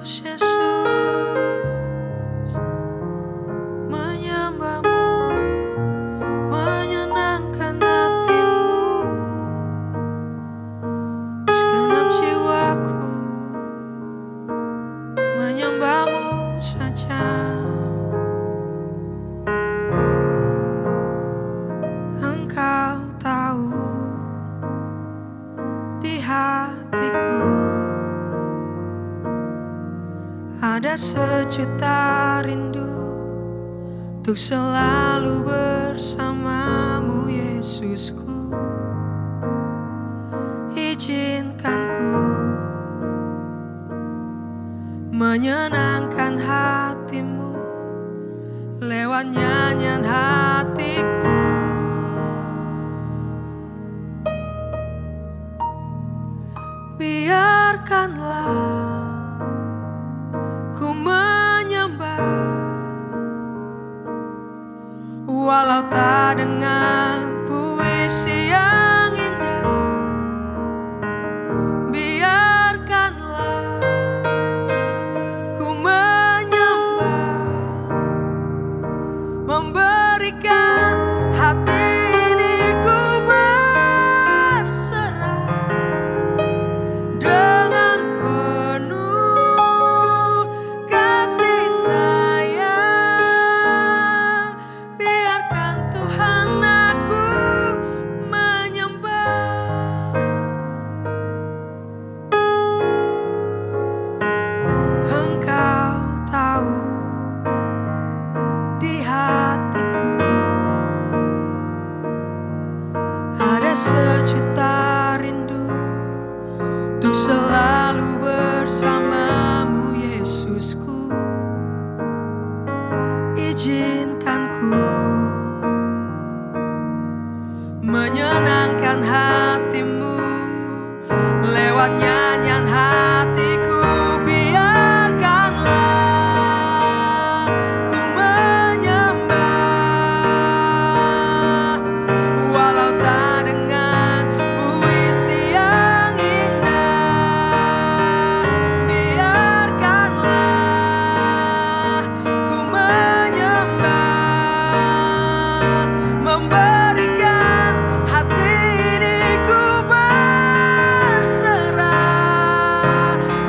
Yesus, menyembahmu, menyenangkan hatimu, segenap jiwaku menyembahmu saja. Engkau tahu di hatiku ada sejuta rindu untuk selalu bersamamu, Yesusku. Izinkan ku menyenangkan hatimu lewat nyanyian hatiku. Biarkanlah ku menyembah, walau tak dengan puisi yang indah. Biarkanlah ku menyembah, memberikan hati ini ku berserah dengan penuh kasih sayang. Biarkan Tuhan aku menyembah. Engkau tahu di hatiku ada sejuta rindu untuk selalu bersamamu, Yesusku. Izinkan ku menyenangkan hatimu lewat nyanyian hatiku. Biarkanlah ku menyembah, walau tak dengan puisi yang indah. Biarkanlah ku menyembah, memberikan hati ini ku berserah,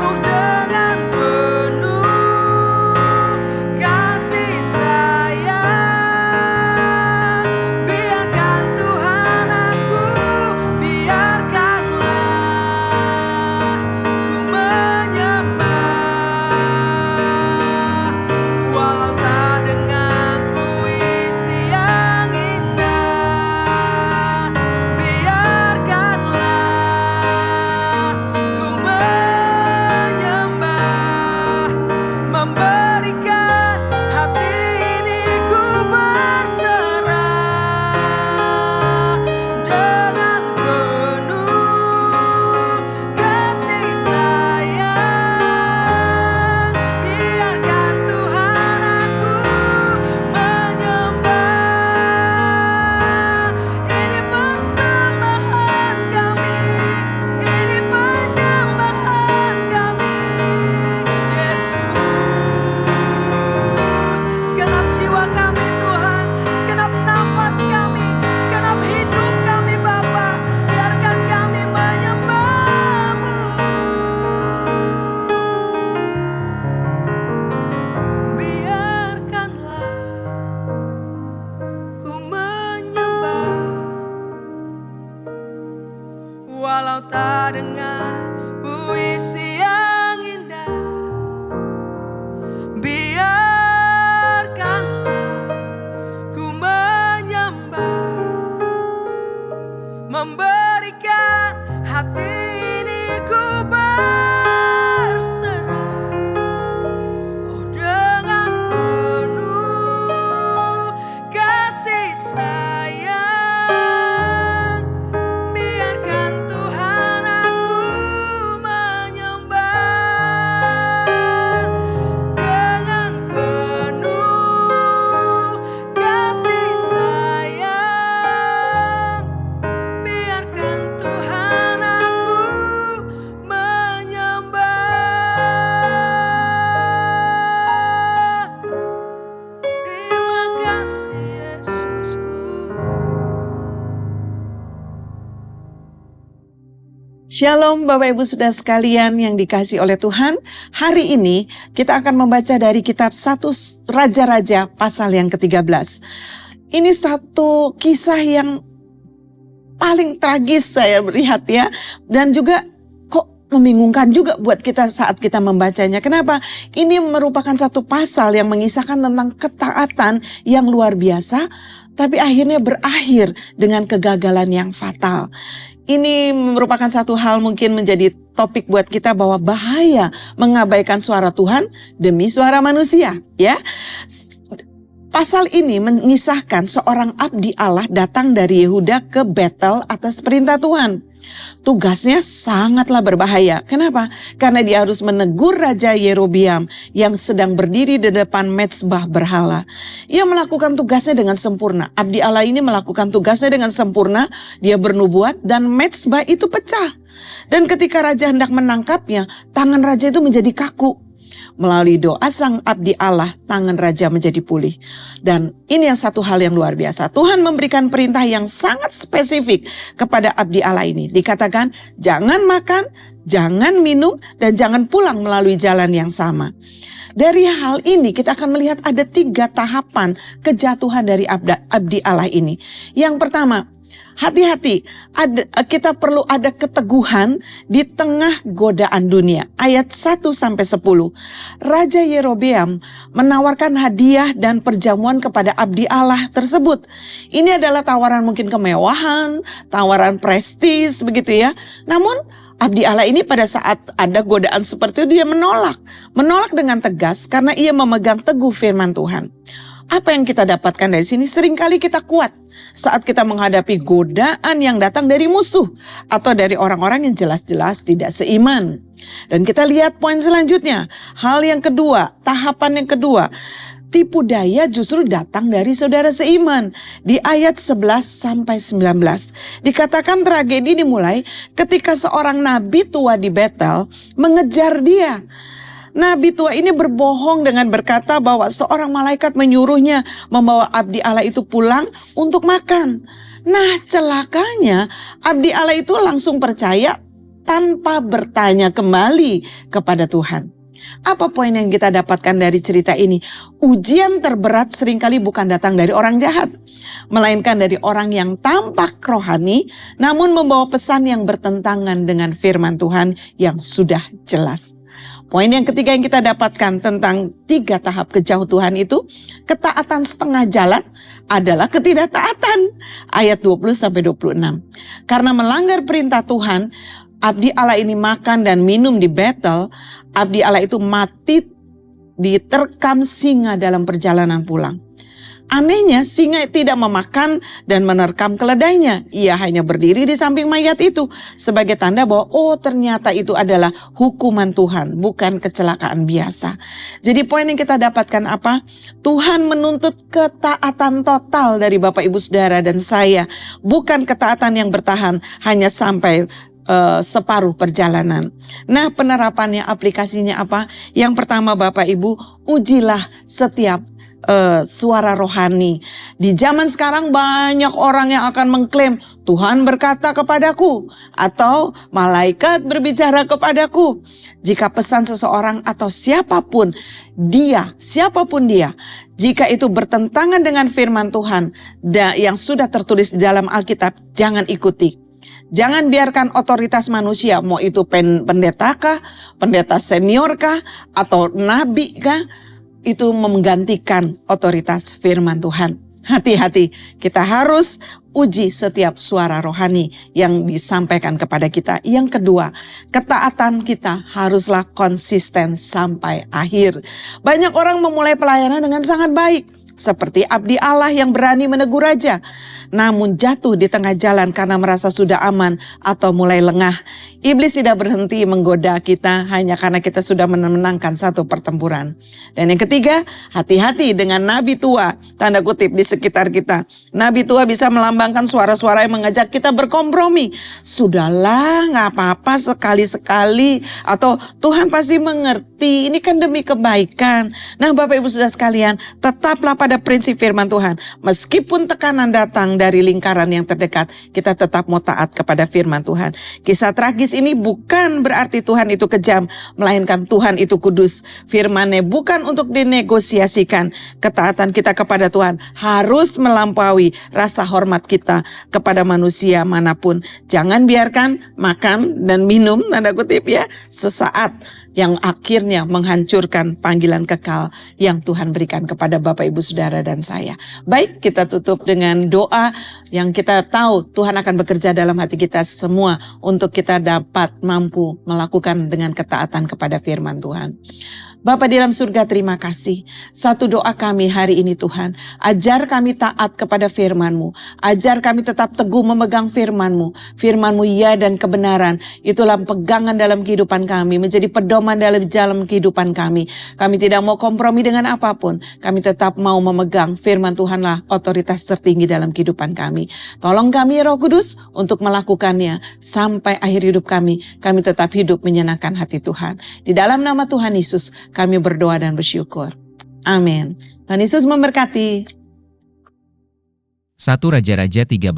oh dengan penuh kasih sayang. Biarkan Tuhan aku, biarkanlah ku menyembah, walau tak dengan puisi yang indah. Biarkanlah ku menyembah, memberikan hati ini ku berserah dengan penuh kasih sayang. Biarkan Tuhan aku menyembah. Ini persembahan kami, ini penyembahan kami, Yesus. Segenap jiwa kami Tuhan, segenap nafas kami, segenap hidup kami Bapa, biarkan kami menyembah-Mu. Biarkanlah ku menyembah, walau tak dengan puisi yang indah. Biarkanlah ku menyembah, memberikan hati ini ku berserah, oh dengan penuh kasih sayang. Biarkan Tuhan aku menyembah. Shalom Bapak Ibu Saudara sekalian yang dikasihi oleh Tuhan. Hari ini kita akan membaca dari kitab 1 Raja-Raja pasal yang ke-13. Ini satu kisah yang paling tragis saya melihat ya. Dan juga kok membingungkan juga buat kita saat kita membacanya. Kenapa? Ini merupakan satu pasal yang mengisahkan tentang ketaatan yang luar biasa. Tapi akhirnya berakhir dengan kegagalan yang fatal. Ini merupakan satu hal mungkin menjadi topik buat kita bahwa bahaya mengabaikan suara Tuhan demi suara manusia, ya. Pasal ini mengisahkan seorang abdi Allah datang dari Yehuda ke Betel atas perintah Tuhan. Tugasnya sangatlah berbahaya. Kenapa? Karena dia harus menegur Raja Yerobeam yang sedang berdiri di depan mezbah berhala. Ia melakukan tugasnya dengan sempurna. Abdi Allah ini melakukan tugasnya dengan sempurna. Dia bernubuat dan mezbah itu pecah. Dan ketika raja hendak menangkapnya, tangan raja itu menjadi kaku. Melalui doa sang abdi Allah, tangan raja menjadi pulih. Dan ini yang satu hal yang luar biasa. Tuhan memberikan perintah yang sangat spesifik kepada abdi Allah ini. Dikatakan, jangan makan, jangan minum, dan jangan pulang melalui jalan yang sama. Dari hal ini kita akan melihat ada 3 tahapan kejatuhan dari abdi Allah ini. Yang pertama, hati-hati, kita perlu ada keteguhan di tengah godaan dunia. Ayat 1-10. Raja Yerobeam menawarkan hadiah dan perjamuan kepada abdi Allah tersebut. Ini adalah tawaran mungkin kemewahan, tawaran prestis begitu ya. Namun abdi Allah ini pada saat ada godaan seperti itu dia menolak. Menolak dengan tegas karena ia memegang teguh firman Tuhan. Apa yang kita dapatkan dari sini? Seringkali kita kuat saat kita menghadapi godaan yang datang dari musuh atau dari orang-orang yang jelas-jelas tidak seiman. Dan kita lihat poin selanjutnya. Hal yang kedua, tahapan yang kedua. Tipu daya justru datang dari saudara seiman. Di ayat 11-19. Dikatakan tragedi dimulai ketika seorang nabi tua di Betel mengejar dia. Nabi tua ini berbohong dengan berkata bahwa seorang malaikat menyuruhnya membawa abdi Allah itu pulang untuk makan. Nah, celakanya abdi Allah itu langsung percaya tanpa bertanya kembali kepada Tuhan. Apa poin yang kita dapatkan dari cerita ini? Ujian terberat seringkali bukan datang dari orang jahat, melainkan dari orang yang tampak rohani namun membawa pesan yang bertentangan dengan firman Tuhan yang sudah jelas. Poin yang ketiga yang kita dapatkan tentang 3 tahap kejatuhan itu, ketaatan setengah jalan adalah ketidaktaatan. Ayat 20-26. Karena melanggar perintah Tuhan, abdi Allah ini makan dan minum di Betel, abdi Allah itu mati diterkam singa dalam perjalanan pulang. Anehnya singa tidak memakan dan menerkam keledainya. Ia hanya berdiri di samping mayat itu sebagai tanda bahwa ternyata itu adalah hukuman Tuhan, bukan kecelakaan biasa. Jadi poin yang kita dapatkan apa? Tuhan menuntut ketaatan total dari Bapak Ibu Saudara dan saya. Bukan ketaatan yang bertahan hanya sampai separuh perjalanan. Nah, penerapannya, aplikasinya apa? Yang pertama Bapak Ibu, ujilah setiap suara rohani. Di zaman sekarang banyak orang yang akan mengklaim Tuhan berkata kepadaku atau malaikat berbicara kepadaku. Jika pesan seseorang atau siapapun dia, jika itu bertentangan dengan firman Tuhan yang sudah tertulis di dalam Alkitab, jangan ikuti. Jangan biarkan otoritas manusia, mau itu pendeta kah, pendeta senior kah, atau nabi kah, itu menggantikan otoritas firman Tuhan. Hati-hati, kita harus uji setiap suara rohani yang disampaikan kepada kita. Yang kedua, ketaatan kita haruslah konsisten sampai akhir. Banyak orang memulai pelayanan dengan sangat baik, seperti abdi Allah yang berani menegur raja, namun jatuh di tengah jalan karena merasa sudah aman atau mulai lengah. Iblis tidak berhenti menggoda kita hanya karena kita sudah memenangkan satu pertempuran. Dan yang ketiga, hati-hati dengan nabi tua, tanda kutip, di sekitar kita. Nabi tua bisa melambangkan suara-suara yang mengajak kita berkompromi. Sudahlah, gak apa-apa sekali-sekali, atau Tuhan pasti mengerti, ini kan demi kebaikan. Nah Bapak Ibu Saudara sekalian, tetaplah pada prinsip firman Tuhan. Meskipun tekanan datang dari lingkaran yang terdekat, kita tetap mau taat kepada firman Tuhan. Kisah tragis ini bukan berarti Tuhan itu kejam, melainkan Tuhan itu kudus. Firman-Nya bukan untuk dinegosiasikan. Ketaatan kita kepada Tuhan harus melampaui rasa hormat kita kepada manusia manapun. Jangan biarkan makan dan minum, tanda kutip ya, sesaat yang akhirnya menghancurkan panggilan kekal yang Tuhan berikan kepada Bapak, Ibu, Saudara, dan saya. Baik, kita tutup dengan doa yang kita tahu Tuhan akan bekerja dalam hati kita semua untuk kita dapat mampu melakukan dengan ketaatan kepada firman Tuhan. Bapa di dalam surga, terima kasih. Satu doa kami hari ini Tuhan, ajar kami taat kepada firman-Mu. Ajar kami tetap teguh memegang firman-Mu. Firman-Mu ya dan kebenaran. Itulah pegangan dalam kehidupan kami, menjadi pedoman dalam jalan kehidupan kami. Kami tidak mau kompromi dengan apapun. Kami tetap mau memegang firman Tuhanlah otoritas tertinggi dalam kehidupan kami. Tolong kami Roh Kudus untuk melakukannya sampai akhir hidup kami. Kami tetap hidup menyenangkan hati Tuhan. Di dalam nama Tuhan Yesus kami berdoa dan bersyukur. Amin. Tuhan Yesus memberkati. 1 Raja-Raja 13.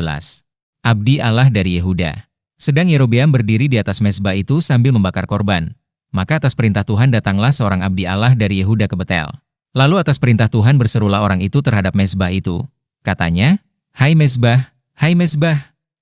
Abdi Allah dari Yehuda. Sedang Yerobeam berdiri di atas mezbah itu sambil membakar korban. Maka atas perintah Tuhan datanglah seorang abdi Allah dari Yehuda ke Betel. Lalu atas perintah Tuhan berserulah orang itu terhadap mezbah itu. Katanya, hai mezbah,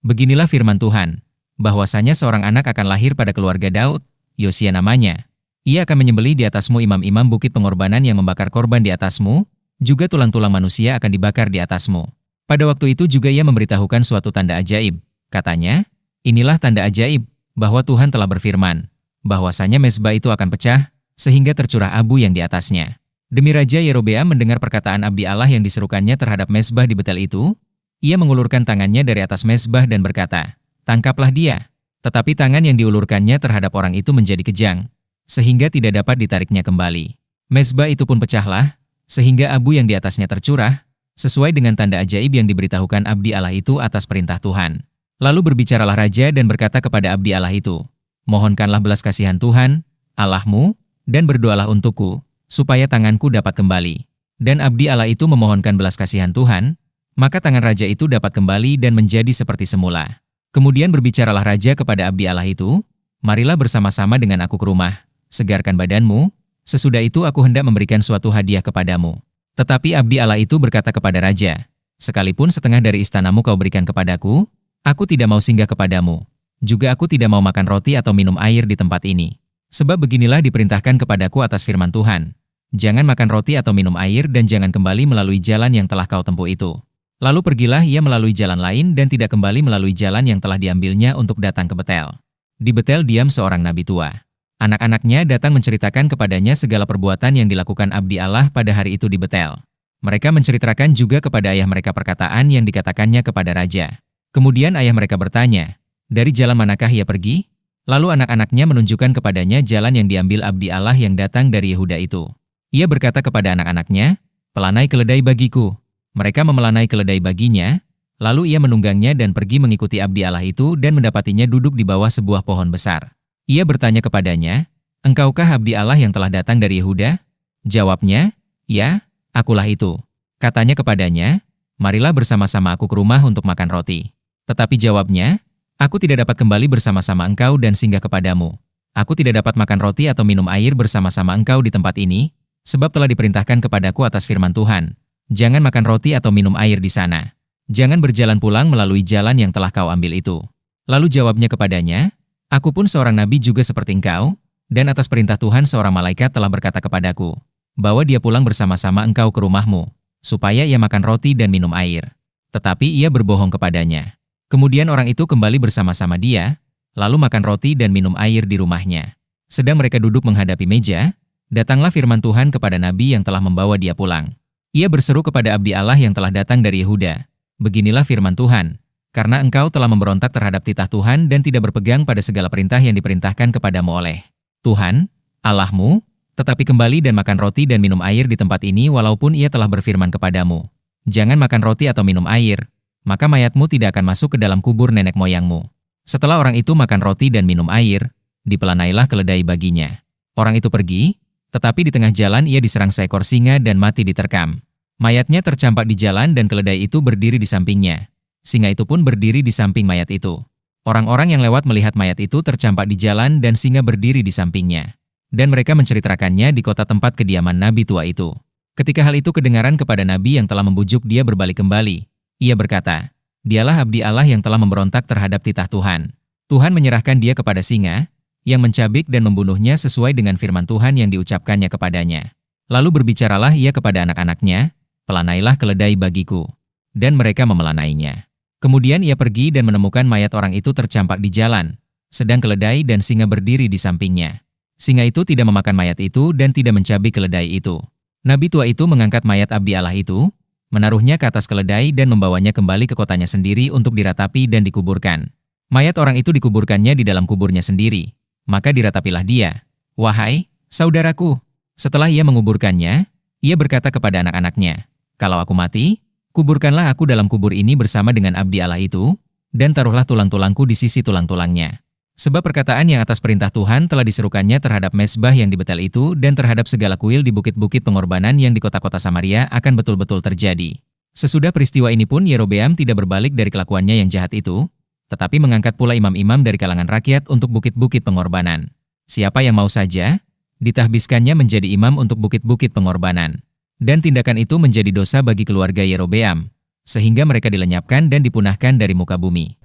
beginilah firman Tuhan, bahwasanya seorang anak akan lahir pada keluarga Daud, Yosia namanya. Ia akan menyembelih di atasmu imam-imam bukit pengorbanan yang membakar korban di atasmu, juga tulang-tulang manusia akan dibakar di atasmu. Pada waktu itu juga ia memberitahukan suatu tanda ajaib. Katanya, inilah tanda ajaib, bahwa Tuhan telah berfirman, bahwasanya mezbah itu akan pecah, sehingga tercurah abu yang di atasnya. Demi Raja Yerobeam mendengar perkataan abdi Allah yang diserukannya terhadap mezbah di Betel itu, ia mengulurkan tangannya dari atas mezbah dan berkata, tangkaplah dia. Tetapi tangan yang diulurkannya terhadap orang itu menjadi kejang, sehingga tidak dapat ditariknya kembali. Mezbah itu pun pecahlah, sehingga abu yang di atasnya tercurah, sesuai dengan tanda ajaib yang diberitahukan abdi Allah itu atas perintah Tuhan. Lalu berbicaralah raja dan berkata kepada abdi Allah itu, mohonkanlah belas kasihan Tuhan, Allahmu, dan berdoalah untukku, supaya tanganku dapat kembali. Dan abdi Allah itu memohonkan belas kasihan Tuhan, maka tangan raja itu dapat kembali dan menjadi seperti semula. Kemudian berbicaralah raja kepada abdi Allah itu, marilah bersama-sama dengan aku ke rumah, segarkan badanmu, sesudah itu aku hendak memberikan suatu hadiah kepadamu. Tetapi abdi Allah itu berkata kepada raja, sekalipun setengah dari istanamu kau berikan kepadaku, aku tidak mau singgah kepadamu. Juga aku tidak mau makan roti atau minum air di tempat ini. Sebab beginilah diperintahkan kepadaku atas firman Tuhan. Jangan makan roti atau minum air dan jangan kembali melalui jalan yang telah kau tempuh itu. Lalu pergilah ia melalui jalan lain dan tidak kembali melalui jalan yang telah diambilnya untuk datang ke Betel. Di Betel diam seorang nabi tua. Anak-anaknya datang menceritakan kepadanya segala perbuatan yang dilakukan abdi Allah pada hari itu di Betel. Mereka menceritakan juga kepada ayah mereka perkataan yang dikatakannya kepada raja. Kemudian ayah mereka bertanya, dari jalan manakah ia pergi? Lalu anak-anaknya menunjukkan kepadanya jalan yang diambil abdi Allah yang datang dari Yehuda itu. Ia berkata kepada anak-anaknya, pelanai keledai bagiku. Mereka memelanai keledai baginya, lalu ia menunggangnya dan pergi mengikuti abdi Allah itu dan mendapatinya duduk di bawah sebuah pohon besar. Ia bertanya kepadanya, engkaukah abdi Allah yang telah datang dari Yehuda? Jawabnya, ya, akulah itu. Katanya kepadanya, marilah bersama-sama aku ke rumah untuk makan roti. Tetapi jawabnya, aku tidak dapat kembali bersama-sama engkau dan singgah kepadamu. Aku tidak dapat makan roti atau minum air bersama-sama engkau di tempat ini, sebab telah diperintahkan kepadaku atas firman Tuhan. Jangan makan roti atau minum air di sana. Jangan berjalan pulang melalui jalan yang telah kau ambil itu. Lalu jawabnya kepadanya, aku pun seorang nabi juga seperti engkau, dan atas perintah Tuhan seorang malaikat telah berkata kepadaku, bahwa dia pulang bersama-sama engkau ke rumahmu, supaya ia makan roti dan minum air. Tetapi ia berbohong kepadanya. Kemudian orang itu kembali bersama-sama dia, lalu makan roti dan minum air di rumahnya. Sedang mereka duduk menghadapi meja, datanglah firman Tuhan kepada nabi yang telah membawa dia pulang. Ia berseru kepada abdi Allah yang telah datang dari Yehuda, beginilah firman Tuhan, karena engkau telah memberontak terhadap titah Tuhan dan tidak berpegang pada segala perintah yang diperintahkan kepadamu oleh Tuhan, Allahmu, tetapi kembali dan makan roti dan minum air di tempat ini walaupun ia telah berfirman kepadamu, jangan makan roti atau minum air, maka mayatmu tidak akan masuk ke dalam kubur nenek moyangmu. Setelah orang itu makan roti dan minum air, dipelanailah keledai baginya. Orang itu pergi, tetapi di tengah jalan ia diserang seekor singa dan mati diterkam. Mayatnya tercampak di jalan dan keledai itu berdiri di sampingnya. Singa itu pun berdiri di samping mayat itu. Orang-orang yang lewat melihat mayat itu tercampak di jalan dan singa berdiri di sampingnya. Dan mereka menceritakannya di kota tempat kediaman Nabi tua itu. Ketika hal itu kedengaran kepada Nabi yang telah membujuk dia berbalik kembali, ia berkata, "Dialah abdi Allah yang telah memberontak terhadap titah Tuhan. Tuhan menyerahkan dia kepada singa, yang mencabik dan membunuhnya sesuai dengan firman Tuhan yang diucapkannya kepadanya. Lalu berbicaralah ia kepada anak-anaknya, 'Pelanailah keledai bagiku.' Dan mereka memelanainya. Kemudian ia pergi dan menemukan mayat orang itu tercampak di jalan, sedang keledai dan singa berdiri di sampingnya. Singa itu tidak memakan mayat itu dan tidak mencabik keledai itu. Nabi tua itu mengangkat mayat abdi Allah itu, menaruhnya ke atas keledai dan membawanya kembali ke kotanya sendiri untuk diratapi dan dikuburkan. Mayat orang itu dikuburkannya di dalam kuburnya sendiri. Maka diratapilah dia. 'Wahai saudaraku.' Setelah ia menguburkannya, ia berkata kepada anak-anaknya, 'Kalau aku mati, kuburkanlah aku dalam kubur ini bersama dengan abdi Allah itu, dan taruhlah tulang-tulangku di sisi tulang-tulangnya.' Sebab perkataan yang atas perintah Tuhan telah diserukannya terhadap mezbah yang di Betel itu dan terhadap segala kuil di bukit-bukit pengorbanan yang di kota-kota Samaria akan betul-betul terjadi. Sesudah peristiwa ini pun Yerobeam tidak berbalik dari kelakuannya yang jahat itu, tetapi mengangkat pula imam-imam dari kalangan rakyat untuk bukit-bukit pengorbanan. Siapa yang mau saja, ditahbiskannya menjadi imam untuk bukit-bukit pengorbanan. Dan tindakan itu menjadi dosa bagi keluarga Yerobeam, sehingga mereka dilenyapkan dan dipunahkan dari muka bumi.